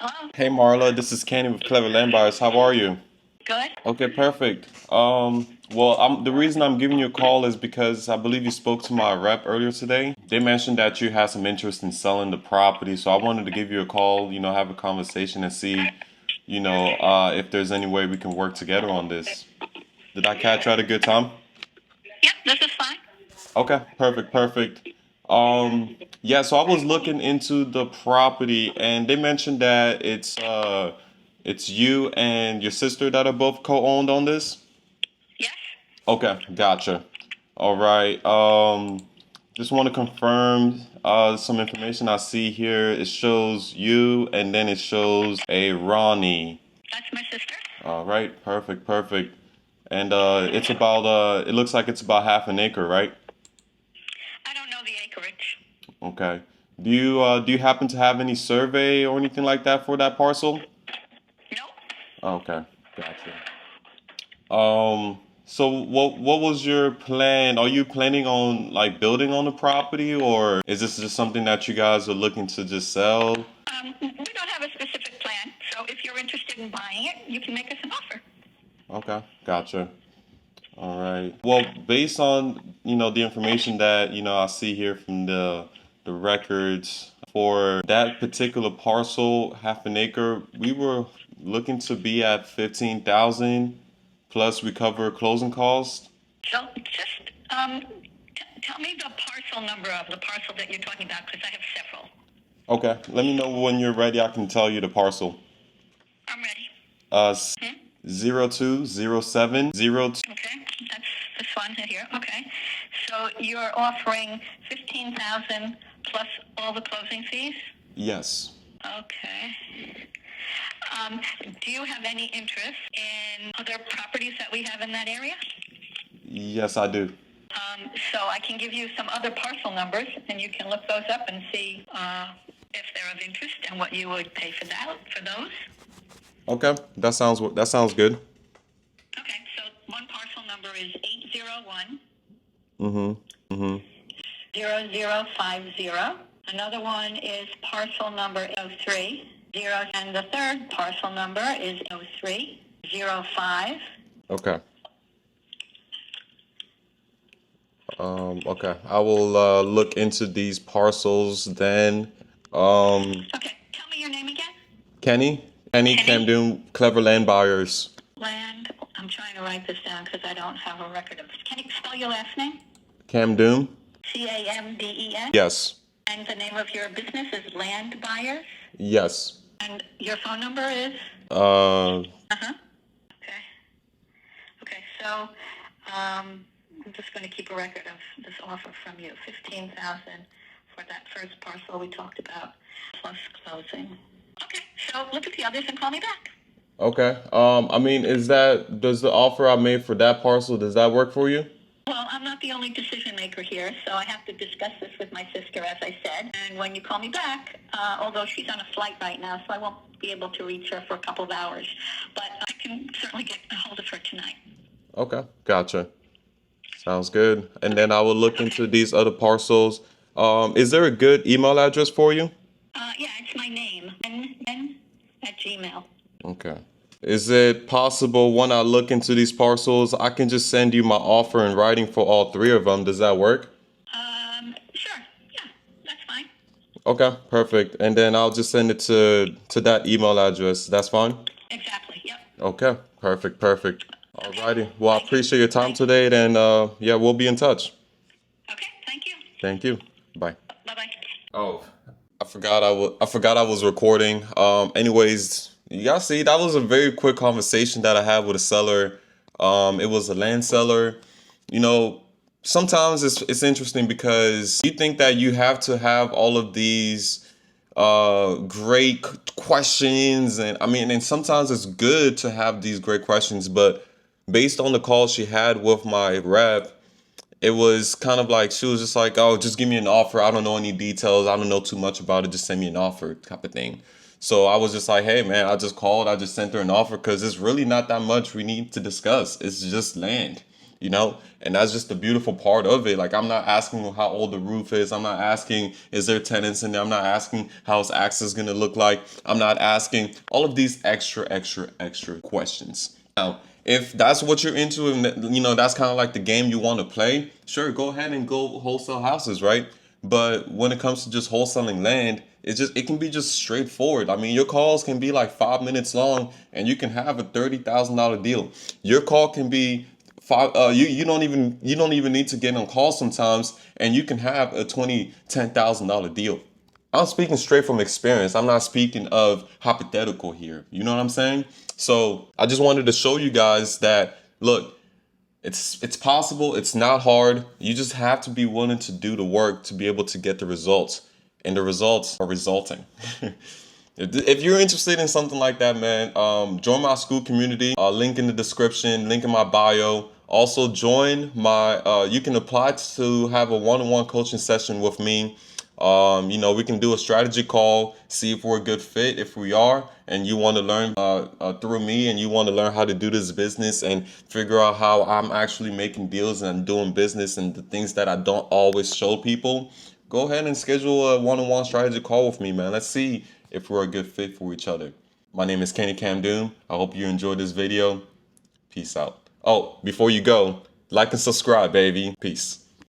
Hello. Hey Marla, this is Kenny with Clever Land Buyers. How are you? Good. Okay, perfect. The reason I'm giving you a call is because I believe you spoke to my rep earlier today. They mentioned that you had some interest in selling the property, so I wanted to give you a call, have a conversation and see, if there's any way we can work together on this. Did I catch you at a good time? Yep, this is fine. Okay, perfect, perfect. Yeah, so I was looking into the property and they mentioned that it's you and your sister that are both co-owned on this? Yes. Okay, gotcha. All right. Just want to confirm some information I see here. It shows you and then it shows a Ronnie. That's my sister. All right, perfect, perfect. And it looks like it's about half an acre, right? I don't know the acreage. Okay. Do you happen to have any survey or anything like that for that parcel? Nope. Okay, gotcha. So what was your plan? Are you planning on like building on the property, or is this just something that you guys are looking to just sell? We don't have a specific plan, so if you're interested in buying it, you can make us an offer. Okay, gotcha. All right. Well, based on, the information that, I see here from the records for that particular parcel, half an acre, we were looking to be at 15,000 plus we cover closing costs. So just tell me the parcel number of the parcel that you're talking about, because I have several. Okay, let me know when you're ready. I can tell you the parcel. I'm ready. Uh, Hmm? 020702. Okay, that's this one here. Okay, so you're offering 15,000 plus all the closing fees. Yes. Okay. Do you have any interest in other properties that we have in that area? Yes, I do. So I can give you some other parcel numbers, and you can look those up and see if they're of interest and what you would pay for those. Okay, that sounds good. Okay, so one parcel number is 801 Mhm. Mhm. 0050. Another one is parcel number 03 0, and the third parcel number is 0305. Okay. Okay. I will look into these parcels then. Okay, tell me your name again. Kenny, Kenny Kenny? Camden, Clever Land Buyers. Land. I'm trying to write this down because I don't have a record of it. Can you spell your last name? Camden? Camden. Yes. And the name of your business is Land Buyers. Yes. And your phone number is? Uh, Uh-huh. Okay. Okay, so I'm just going to keep a record of this offer from you. 15,000 for that first parcel we talked about, plus closing. Okay, so look at the others and call me back. okay. Does the offer I made for that parcel, does that work for you? Well, I'm not the only decision maker here, so I have to discuss this with my sister, as I said. And when you call me back, although she's on a flight right now, so I won't be able to reach her for a couple of hours, but I can certainly get a hold of her tonight. Okay. Gotcha. Sounds good. And then I will look into these other parcels. Is there a good email address for you? Yeah, it's my name, n at Gmail. Okay. Is it possible when I look into these parcels, I can just send you my offer in writing for all three of them? Does that work? Sure. Yeah, that's fine. Okay, perfect. And then I'll just send it to that email address. That's fine? Exactly. Yep. Okay, perfect, perfect. Okay. Alrighty. Well, I Thank you. appreciate your time today, and yeah, we'll be in touch. Okay. Thank you. Thank you. Bye. Bye bye. Oh, I forgot I was recording. Anyways, you guys see that was a very quick conversation that I had with a seller. It was a land seller. You know, sometimes it's interesting because you think that you have to have all of these great questions, and and sometimes it's good to have these great questions, but based on the call she had with my rep, it was kind of like she was just like, "Oh, just give me an offer. I don't know any details. I don't know too much about it. Just send me an offer," type of thing. So I was just like, "Hey, man, I just called. I just sent her an offer because it's really not that much we need to discuss. It's just land." you know? And that's just the beautiful part of it. Like, I'm not asking how old the roof is. I'm not asking, is there tenants in there? I'm not asking how's access gonna look like. I'm not asking all of these extra questions. Now, if that's what you're into and you know that's kind of like the game you want to play, sure, go ahead and go wholesale houses, right? But when it comes to just wholesaling land, it can be just straightforward. I mean, your calls can be like 5 minutes long, and you can have a $30,000 deal. Your call can be five. You don't even need to get on call sometimes, and you can have a $10,000 deal. I'm speaking straight from experience. I'm not speaking of hypothetical here. You know what I'm saying? So I just wanted to show you guys that look, it's possible. It's not hard. You just have to be willing to do the work to be able to get the results, and the results are resulting. If you're interested in something like that, man, join my school community. Link in the description, link in my bio. Also, join my. You can apply to have a one-on-one coaching session with me. You know, we can do a strategy call, see if we're a good fit. If we are, and you want to learn through me, and you want to learn how to do this business and figure out how I'm actually making deals and doing business and the things that I don't always show people, go ahead and schedule a one-on-one strategy call with me, man. Let's see if we're a good fit for each other. My name is Kenny Camdoon. I hope you enjoyed this video. Peace out. Oh, before you go, like and subscribe, baby. Peace.